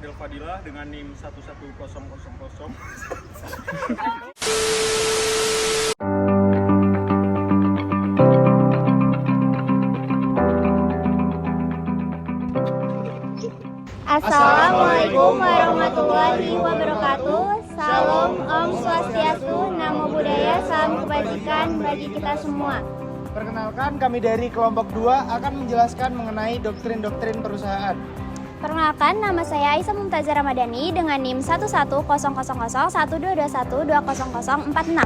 Adel Fadilah dengan NIM 11000. Assalamualaikum warahmatullahi wabarakatuh. Salam, Om Swastiastu, Namo Buddhaya, salam kebajikan bagi kita semua. Perkenalkan, kami dari kelompok 2 akan menjelaskan mengenai doktrin-doktrin perusahaan. Perkenalkan, nama saya Aisyah Mumtazah Ramadhani dengan NIM 110001200200046.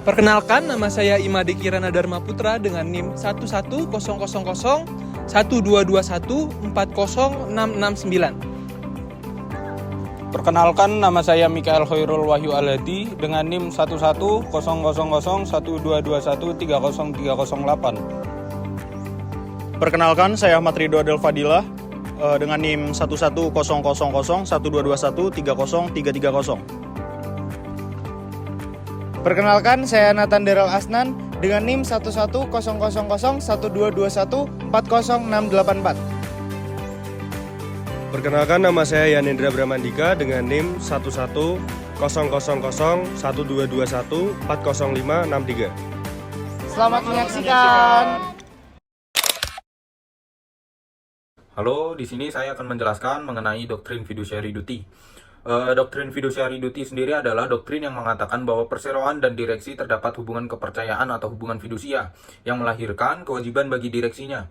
Perkenalkan, nama saya Imade Kirana Dharma Putra dengan NIM 1100012214069. Perkenalkan, nama saya Mikael Khairul Wahyu Alhadi dengan NIM 110001221303008. Perkenalkan, saya Ahmad Ridho Adel Fadilah dengan NIM 110001221303330. Perkenalkan, saya Nathan Daryl Asnan dengan NIM 1100012214068. Perkenalkan, nama saya Yanendra Bramandika dengan NIM 1100012214053. Selamat menyaksikan. Halo, di sini saya akan menjelaskan mengenai doktrin fiduciary duty. Doktrin fiduciary duty sendiri adalah doktrin yang mengatakan bahwa perseroan dan direksi terdapat hubungan kepercayaan atau hubungan fidusia yang melahirkan kewajiban bagi direksinya.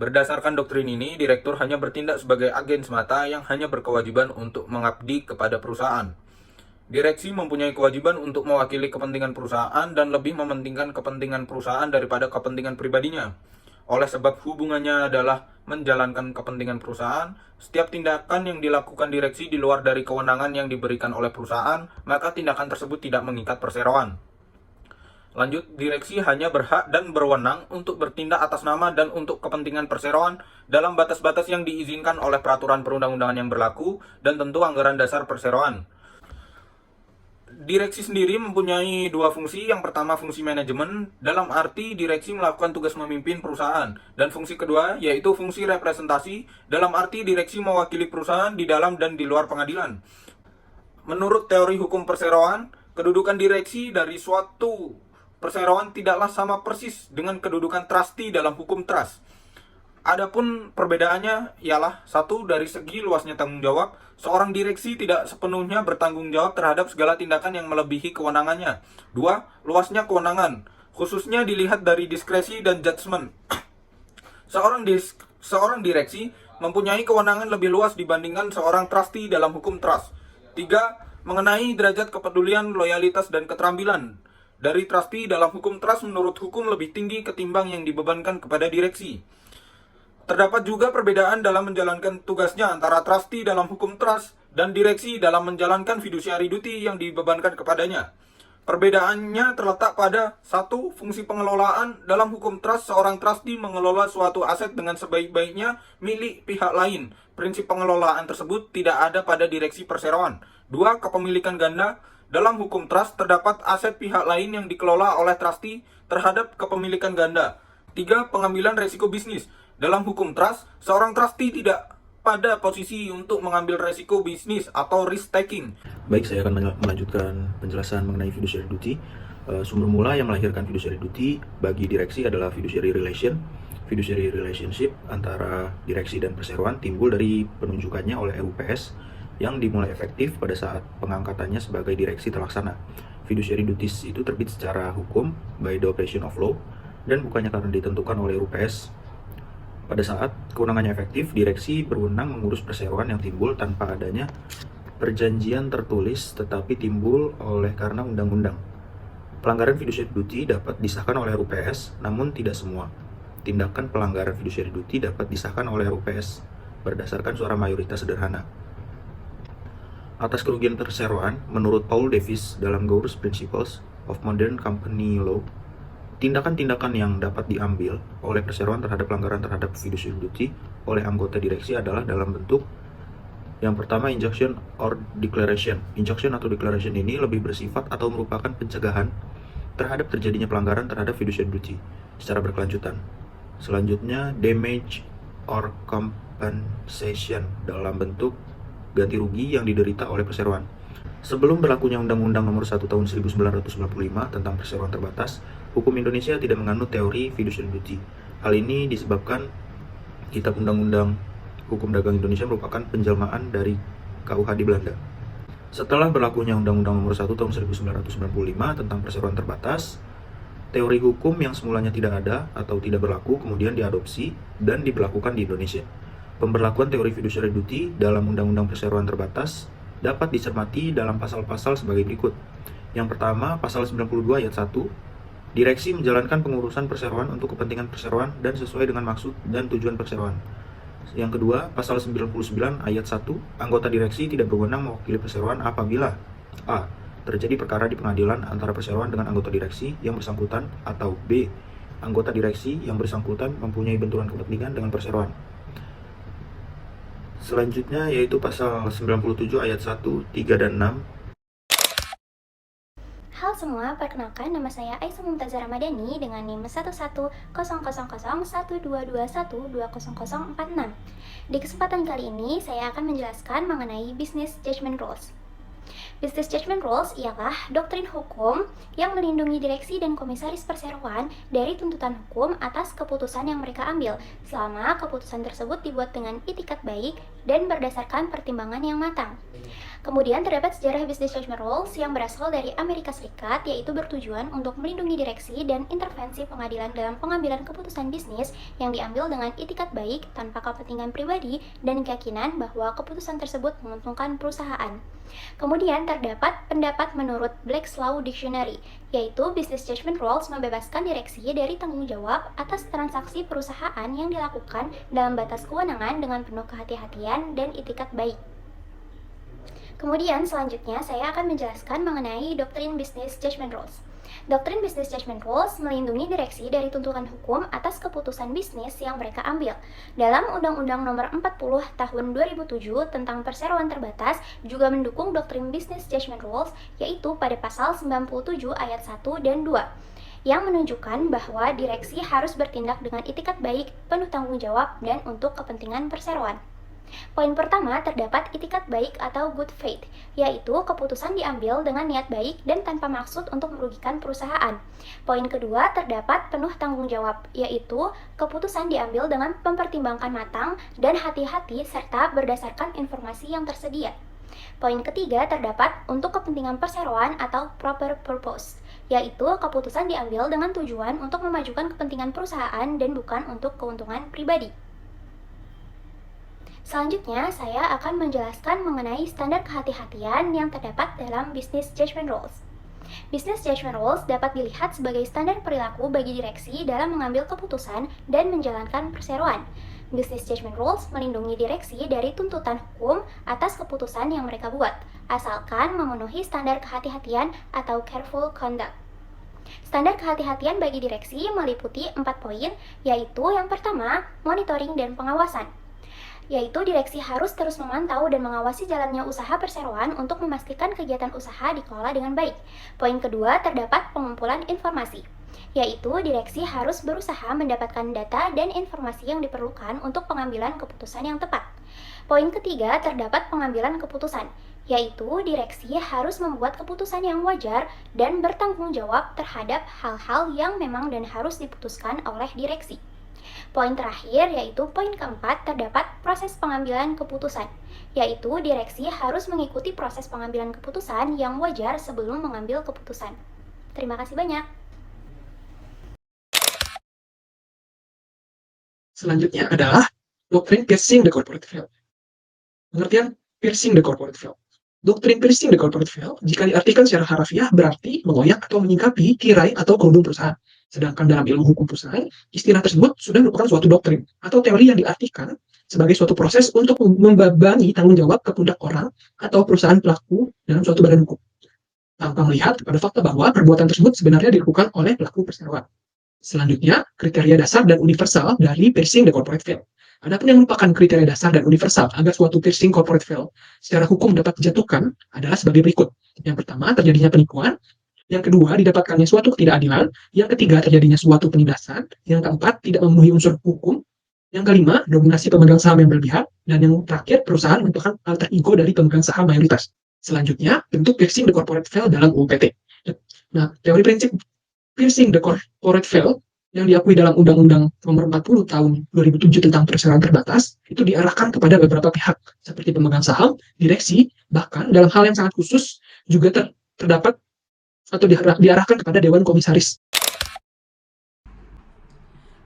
Berdasarkan doktrin ini, direktur hanya bertindak sebagai agen semata yang hanya berkewajiban untuk mengabdi kepada perusahaan. Direksi mempunyai kewajiban untuk mewakili kepentingan perusahaan dan lebih mementingkan kepentingan perusahaan daripada kepentingan pribadinya. Oleh sebab hubungannya adalah menjalankan kepentingan perusahaan, setiap tindakan yang dilakukan direksi di luar dari kewenangan yang diberikan oleh perusahaan, maka tindakan tersebut tidak mengikat perseroan. Lanjut, direksi hanya berhak dan berwenang untuk bertindak atas nama dan untuk kepentingan perseroan dalam batas-batas yang diizinkan oleh peraturan perundang-undangan yang berlaku dan tentu anggaran dasar perseroan. Direksi sendiri mempunyai dua fungsi. Yang pertama, fungsi manajemen, dalam arti direksi melakukan tugas memimpin perusahaan. Dan fungsi kedua, yaitu fungsi representasi, dalam arti direksi mewakili perusahaan di dalam dan di luar pengadilan. Menurut teori hukum perseroan, kedudukan direksi dari suatu perseroan tidaklah sama persis dengan kedudukan trustee dalam hukum trust. Adapun perbedaannya ialah satu, dari segi luasnya tanggung jawab, seorang direksi tidak sepenuhnya bertanggung jawab terhadap segala tindakan yang melebihi kewenangannya. Dua, luasnya kewenangan, khususnya dilihat dari diskresi dan judgement. Seorang direksi mempunyai kewenangan lebih luas dibandingkan seorang trustee dalam hukum trust. Tiga, mengenai derajat kepedulian, loyalitas, dan keterampilan. Dari trustee dalam hukum trust menurut hukum lebih tinggi ketimbang yang dibebankan kepada direksi. Terdapat juga perbedaan dalam menjalankan tugasnya antara trustee dalam hukum trust dan direksi dalam menjalankan fiduciary duty yang dibebankan kepadanya. Perbedaannya terletak pada satu, fungsi pengelolaan. Dalam hukum trust, seorang trustee mengelola suatu aset dengan sebaik-baiknya milik pihak lain. Prinsip pengelolaan tersebut tidak ada pada direksi perseroan. Dua, kepemilikan ganda. Dalam hukum trust, terdapat aset pihak lain yang dikelola oleh trustee terhadap kepemilikan ganda. Tiga, pengambilan resiko bisnis. Dalam hukum trust, seorang trustee tidak pada posisi untuk mengambil resiko bisnis atau risk taking. Baik, saya akan melanjutkan penjelasan mengenai fiduciary duty. Sumber mula yang melahirkan fiduciary duty bagi direksi adalah fiduciary relation. Fiduciary relationship antara direksi dan perseroan timbul dari penunjukannya oleh RUPS yang dimulai efektif pada saat pengangkatannya sebagai direksi terlaksana. Fiduciary duties itu terbit secara hukum by the operation of law dan bukannya karena ditentukan oleh RUPS. Pada saat kewenangannya efektif, direksi berwenang mengurus perseroan yang timbul tanpa adanya perjanjian tertulis tetapi timbul oleh karena undang-undang. Pelanggaran fiduciary duty dapat disahkan oleh RUPS, namun tidak semua. Tindakan pelanggaran fiduciary duty dapat disahkan oleh RUPS berdasarkan suara mayoritas sederhana. Atas kerugian perseroan, menurut Paul Davies dalam Gowers Principles of Modern Company Law, tindakan-tindakan yang dapat diambil oleh perseroan terhadap pelanggaran terhadap fiduciary duty oleh anggota direksi adalah dalam bentuk yang pertama, injunction or declaration. Injunction atau declaration ini lebih bersifat atau merupakan pencegahan terhadap terjadinya pelanggaran terhadap fiduciary duty secara berkelanjutan. Selanjutnya, damage or compensation dalam bentuk ganti rugi yang diderita oleh perseroan. Sebelum berlakunya Undang-Undang Nomor 1 Tahun 1995 tentang perseroan terbatas, hukum Indonesia tidak menganut teori fiduciary duty. Hal ini disebabkan Kitab Undang-Undang Hukum Dagang Indonesia merupakan penjelmaan dari KUH di Belanda. Setelah berlakunya Undang-Undang Nomor 1 Tahun 1995 tentang perseroan terbatas, teori hukum yang semulanya tidak ada atau tidak berlaku kemudian diadopsi dan diberlakukan di Indonesia. Pemberlakuan teori fiduciary duty dalam Undang-Undang Perseroan Terbatas dapat dicermati dalam pasal-pasal sebagai berikut. Yang pertama, pasal 92 ayat 1, direksi menjalankan pengurusan perseroan untuk kepentingan perseroan dan sesuai dengan maksud dan tujuan perseroan. Yang kedua, pasal 99 ayat 1, anggota direksi tidak berwenang mewakili perseroan apabila A. terjadi perkara di pengadilan antara perseroan dengan anggota direksi yang bersangkutan, atau B. anggota direksi yang bersangkutan mempunyai benturan kepentingan dengan perseroan. Selanjutnya yaitu pasal 97 ayat 1, 3, dan 6. Halo semua, perkenalkan nama saya Aisyah Mumtazah Ramadhani dengan NIM 1100012212046. Di kesempatan kali ini, saya akan menjelaskan mengenai Business Judgment Rules. Business Judgment Rules ialah doktrin hukum yang melindungi direksi dan komisaris perseroan dari tuntutan hukum atas keputusan yang mereka ambil, selama keputusan tersebut dibuat dengan itikat baik dan berdasarkan pertimbangan yang matang. Kemudian terdapat sejarah Business Judgment Rules yang berasal dari Amerika Serikat, yaitu bertujuan untuk melindungi direksi dan intervensi pengadilan dalam pengambilan keputusan bisnis yang diambil dengan itikat baik tanpa kepentingan pribadi dan keyakinan bahwa keputusan tersebut menguntungkan perusahaan. Kemudian terdapat pendapat menurut Black's Law Dictionary, yaitu Business Judgment Rules membebaskan direksi dari tanggung jawab atas transaksi perusahaan yang dilakukan dalam batas kewenangan dengan penuh kehati-hatian dan itikat baik. Kemudian selanjutnya saya akan menjelaskan mengenai doktrin Business Judgment Rules. Doktrin Business Judgment Rules melindungi direksi dari tuntutan hukum atas keputusan bisnis yang mereka ambil. Dalam Undang-Undang Nomor 40 Tahun 2007 tentang perseroan terbatas juga mendukung doktrin Business Judgment Rules, yaitu pada pasal 97 ayat 1 dan 2. Yang menunjukkan bahwa direksi harus bertindak dengan itikat baik, penuh tanggung jawab, dan untuk kepentingan perseroan. Poin pertama terdapat itikat baik atau good faith, yaitu keputusan diambil dengan niat baik dan tanpa maksud untuk merugikan perusahaan. Poin kedua terdapat penuh tanggung jawab, yaitu keputusan diambil dengan mempertimbangkan matang dan hati-hati serta berdasarkan informasi yang tersedia. Poin ketiga terdapat untuk kepentingan perseroan atau proper purpose, yaitu keputusan diambil dengan tujuan untuk memajukan kepentingan perusahaan dan bukan untuk keuntungan pribadi. Selanjutnya, saya akan menjelaskan mengenai standar kehati-hatian yang terdapat dalam Business Judgment Rules. Business Judgment Rules dapat dilihat sebagai standar perilaku bagi direksi dalam mengambil keputusan dan menjalankan perseroan. Business Judgment Rules melindungi direksi dari tuntutan hukum atas keputusan yang mereka buat, asalkan memenuhi standar kehati-hatian atau careful conduct. Standar kehati-hatian bagi direksi meliputi 4 poin, yaitu yang pertama, monitoring dan pengawasan. Yaitu direksi harus terus memantau dan mengawasi jalannya usaha perseroan untuk memastikan kegiatan usaha dikelola dengan baik. Poin kedua terdapat pengumpulan informasi, yaitu direksi harus berusaha mendapatkan data dan informasi yang diperlukan untuk pengambilan keputusan yang tepat. Poin ketiga terdapat pengambilan keputusan, yaitu direksi harus membuat keputusan yang wajar dan bertanggung jawab terhadap hal-hal yang memang dan harus diputuskan oleh direksi. Poin terakhir yaitu poin keempat terdapat proses pengambilan keputusan, yaitu direksi harus mengikuti proses pengambilan keputusan yang wajar sebelum mengambil keputusan. Terima kasih banyak. Selanjutnya adalah doktrin piercing the corporate veil. Pengertian piercing the corporate veil. Doktrin piercing the corporate veil, jika diartikan secara harafiah, berarti mengoyak atau menyingkapi tirai atau kerudung perusahaan. Sedangkan dalam ilmu hukum perusahaan, istilah tersebut sudah merupakan suatu doktrin atau teori yang diartikan sebagai suatu proses untuk membebani tanggung jawab ke pundak orang atau perusahaan pelaku dalam suatu badan hukum, tanpa melihat pada fakta bahwa perbuatan tersebut sebenarnya dilakukan oleh pelaku perseroan. Selanjutnya, kriteria dasar dan universal dari piercing the corporate veil. Adapun yang merupakan kriteria dasar dan universal agar suatu piercing corporate veil secara hukum dapat dijatuhkan adalah sebagai berikut. Yang pertama, terjadinya penipuan. Yang kedua, didapatkannya suatu ketidakadilan. Yang ketiga, terjadinya suatu penindasan. Yang keempat, tidak memenuhi unsur hukum. Yang kelima, dominasi pemegang saham yang berlebihan. Dan yang terakhir, perusahaan merupakan alter ego dari pemegang saham mayoritas. Selanjutnya, bentuk piercing the corporate veil dalam UU PT. Nah, teori prinsip piercing the corporate veil yang diakui dalam Undang-Undang Nomor 40 Tahun 2007 tentang perseroan terbatas itu diarahkan kepada beberapa pihak seperti pemegang saham, direksi, bahkan dalam hal yang sangat khusus juga terdapat atau diarahkan kepada Dewan Komisaris.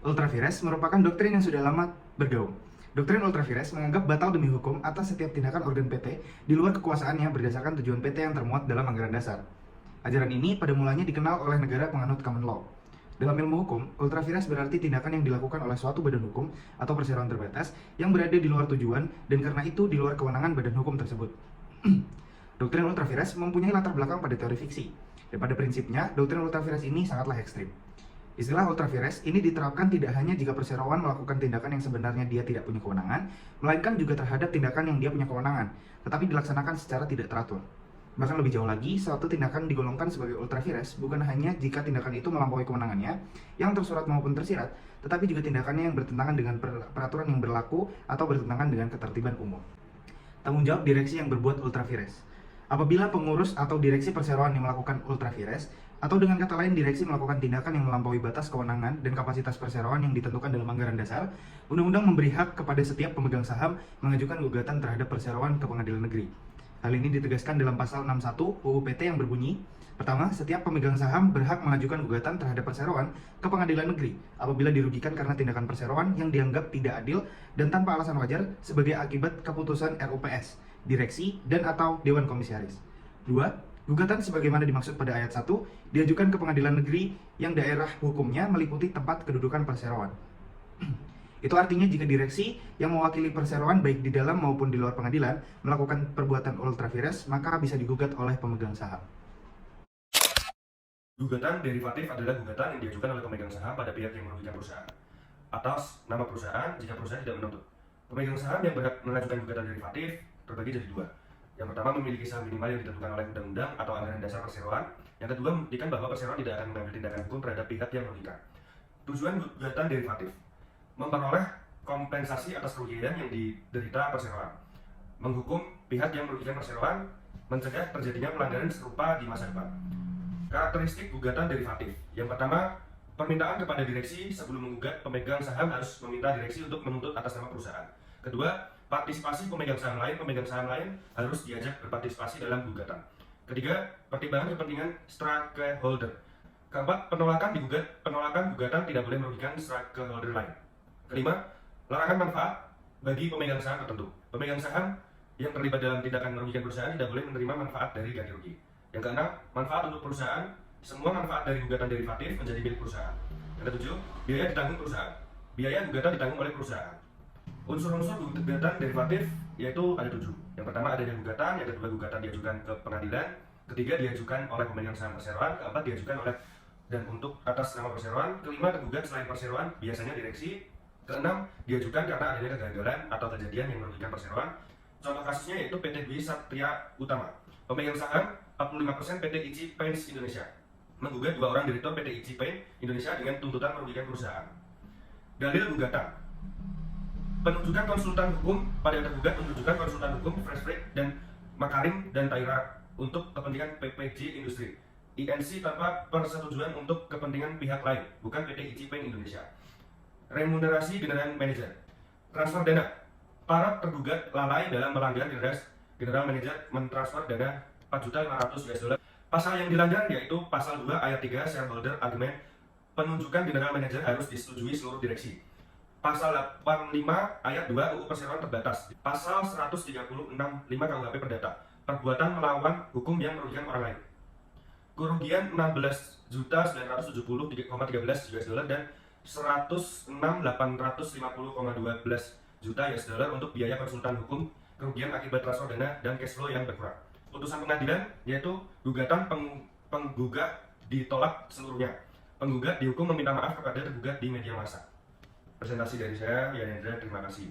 Ultra vires merupakan doktrin yang sudah lama bergaung. Doktrin ultra vires menganggap batal demi hukum atas setiap tindakan organ PT di luar kekuasaannya berdasarkan tujuan PT yang termuat dalam anggaran dasar. Ajaran ini pada mulanya dikenal oleh negara penganut common law. Dalam ilmu hukum, ultra vires berarti tindakan yang dilakukan oleh suatu badan hukum atau perseroan terbatas yang berada di luar tujuan dan karena itu di luar kewenangan badan hukum tersebut. Doktrin ultra vires mempunyai latar belakang pada teori fiksi, dan pada prinsipnya doktrin ultra vires ini sangatlah ekstrim. Istilah ultra vires ini diterapkan tidak hanya jika perseroan melakukan tindakan yang sebenarnya dia tidak punya kewenangan, melainkan juga terhadap tindakan yang dia punya kewenangan, tetapi dilaksanakan secara tidak teratur. Bahkan lebih jauh lagi, suatu tindakan digolongkan sebagai ultra vires bukan hanya jika tindakan itu melampaui kewenangannya, yang tersurat maupun tersirat, tetapi juga tindakannya yang bertentangan dengan peraturan yang berlaku atau bertentangan dengan ketertiban umum. Tanggung jawab direksi yang berbuat ultra vires. Apabila pengurus atau direksi perseroan yang melakukan ultra vires, atau dengan kata lain direksi melakukan tindakan yang melampaui batas kewenangan dan kapasitas perseroan yang ditentukan dalam anggaran dasar, undang-undang memberi hak kepada setiap pemegang saham mengajukan gugatan terhadap perseroan ke pengadilan negeri. Hal ini ditegaskan dalam pasal 61 UU PT yang berbunyi, pertama, setiap pemegang saham berhak mengajukan gugatan terhadap perseroan ke pengadilan negeri apabila dirugikan karena tindakan perseroan yang dianggap tidak adil dan tanpa alasan wajar sebagai akibat keputusan RUPS, direksi, dan atau Dewan Komisaris. 2. Gugatan sebagaimana dimaksud pada ayat 1 diajukan ke pengadilan negeri yang daerah hukumnya meliputi tempat kedudukan perseroan. Itu artinya jika direksi yang mewakili perseroan baik di dalam maupun di luar pengadilan melakukan perbuatan ultra vires, maka bisa digugat oleh pemegang saham. Gugatan derivatif adalah gugatan yang diajukan oleh pemegang saham pada pihak yang merugikan perusahaan atas nama perusahaan jika perusahaan tidak menuntut. Pemegang saham yang berhak mengajukan gugatan derivatif terbagi jadi dua. Yang pertama, memiliki saham minimal yang ditentukan oleh undang-undang atau anggaran dasar perseroan. Yang kedua, membuktikan bahwa perseroan tidak akan mengambil tindakan hukum terhadap pihak yang merugikan. Tujuan gugatan derivatif: memperoleh kompensasi atas kerugian yang diderita perseroan, menghukum pihak yang merugikan perseroan, mencegah terjadinya pelanggaran serupa di masa depan. Karakteristik gugatan derivatif: yang pertama, permintaan kepada direksi sebelum menggugat pemegang saham harus meminta direksi untuk menuntut atas nama perusahaan. Kedua, partisipasi pemegang saham lain harus diajak berpartisipasi dalam gugatan. Ketiga, pertimbangan kepentingan stakeholder. Keempat, penolakan gugatan tidak boleh merugikan stakeholder lain. Kelima, larangan manfaat bagi pemegang saham tertentu. Pemegang saham yang terlibat dalam tindakan merugikan perusahaan tidak boleh menerima manfaat dari ganti rugi. Yang keenam, manfaat untuk perusahaan. Semua manfaat dari gugatan derivatif menjadi milik perusahaan. Yang ketujuh, biaya ditanggung perusahaan. Biaya gugatan ditanggung oleh perusahaan. Unsur-unsur gugatan derivatif yaitu ada 7. Yang pertama adanya gugatan, yang kedua gugatan diajukan ke pengadilan, ketiga diajukan oleh pemegang saham perseroan, keempat diajukan oleh dan untuk atas nama perseroan, kelima tergugat selain perseroan, biasanya direksi, keenam diajukan karena adanya kegagalan atau kejadian yang merugikan perseroan. Contoh kasusnya yaitu PT Dwi Satria Utama. Pemegang saham 45% PT ICI Paints Indonesia menggugat 2 orang direktur PT ICI Paints Indonesia dengan tuntutan merugikan perusahaan. Dalil gugatan: penunjukan konsultan hukum pada yang tergugat menunjukkan konsultan hukum Fresh Break dan Makarim dan Taira untuk kepentingan PPJ Industri INC tanpa persetujuan untuk kepentingan pihak lain, bukan PT ICI Paints Indonesia. Remunerasi general manager: transfer dana. Para tergugat lalai dalam melanggar general manager mentransfer dana $4.500.000. Pasal yang dilanggar yaitu pasal 2 ayat 3 shareholder agreement. Penunjukan general manager harus disetujui seluruh direksi. Pasal 85 ayat 2 UU Perseroan Terbatas. Pasal 136 5 KUHP Perdata. Perbuatan melawan hukum yang merugikan orang lain. Kerugian $16.970.13 dan $106.850.12 untuk biaya konsultan hukum, kerugian akibat transfer dana, dan cash flow yang berkurang. Putusan pengadilan yaitu gugatan penggugat ditolak seluruhnya. Penggugat dihukum meminta maaf kepada tergugat di media massa. Presentasi dari saya, Yanendra, terima kasih.